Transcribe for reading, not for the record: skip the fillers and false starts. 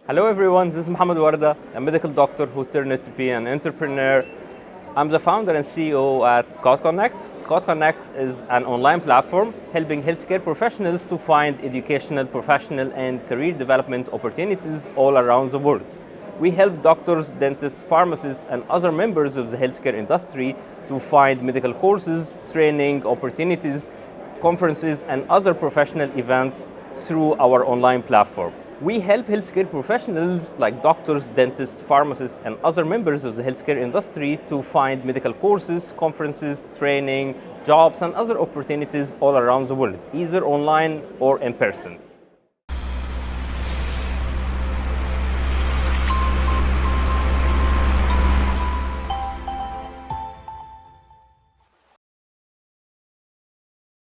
Hello everyone, this is Mohammed Warda, a medical doctor who turned to be an entrepreneur. I'm the founder and CEO at CoatConnect. CoatConnect is an online platform helping healthcare professionals to find educational, professional, and career development opportunities all around the world. We help doctors, dentists, pharmacists, and other members of the healthcare industry to find medical courses, training opportunities, conferences, and other professional events through our online platform. We help healthcare professionals like doctors, dentists, pharmacists, and other members of the healthcare industry to find medical courses, conferences, training, jobs, and other opportunities all around the world, either online or in person.